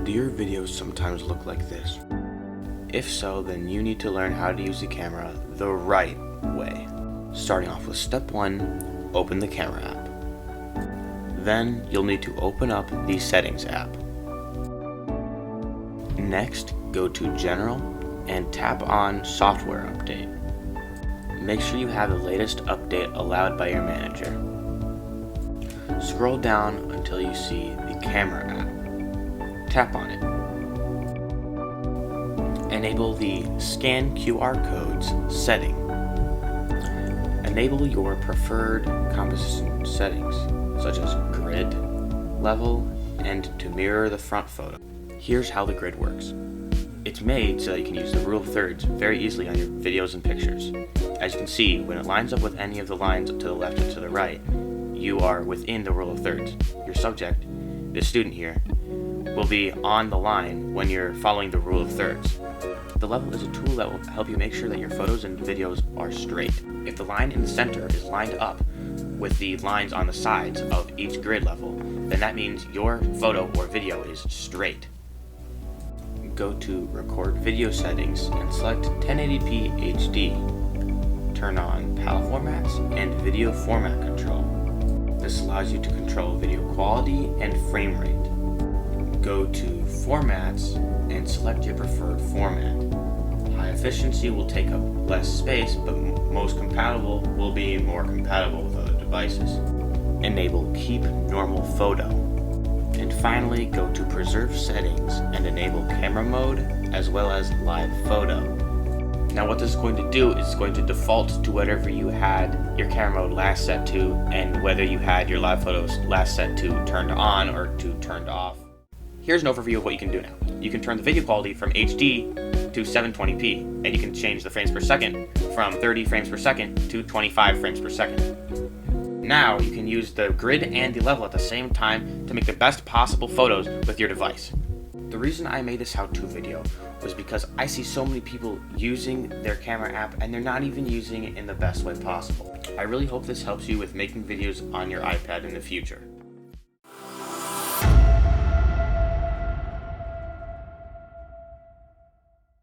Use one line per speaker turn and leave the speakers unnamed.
Do your videos sometimes look like this? If so, then you need to learn how to use the camera the right way. Starting off with step 1, open the camera app. Then you'll need to open up the settings app. Next, go to General and tap on Software Update. Make sure you have the latest update allowed by your manager. Scroll down until you see the camera app. Tap on it. Enable the Scan QR Codes setting. Enable your preferred composition settings, such as grid, level, and to mirror the front photo. Here's how the grid works. It's made so that you can use the rule of thirds very easily on your videos and pictures. As you can see, when it lines up with any of the lines to the left or to the right, you are within the rule of thirds. Your subject, the student here, will be on the line when you're following the rule of thirds. The level is a tool that will help you make sure that your photos and videos are straight. If the line in the center is lined up with the lines on the sides of each grid level, then that means your photo or video is straight. Go to Record Video Settings and select 1080p HD. Turn on PAL formats and Video Format Control. This allows you to control video quality and frame rate. Go to Formats and select your preferred format. High efficiency will take up less space, but most compatible will be more compatible with other devices. Enable Keep Normal Photo. And finally, go to Preserve Settings and enable Camera Mode as well as Live Photo. Now what this is going to do is it's going to default to whatever you had your camera mode last set to, and whether you had your live photos last set to turned on or to turned off. Here's an overview of what you can do now. You can turn the video quality from HD to 720p, and you can change the frames per second from 30 frames per second to 25 frames per second. Now you can use the grid and the level at the same time to make the best possible photos with your device. The reason I made this how-to video was because I see so many people using their camera app and they're not even using it in the best way possible. I really hope this helps you with making videos on your iPad in the future.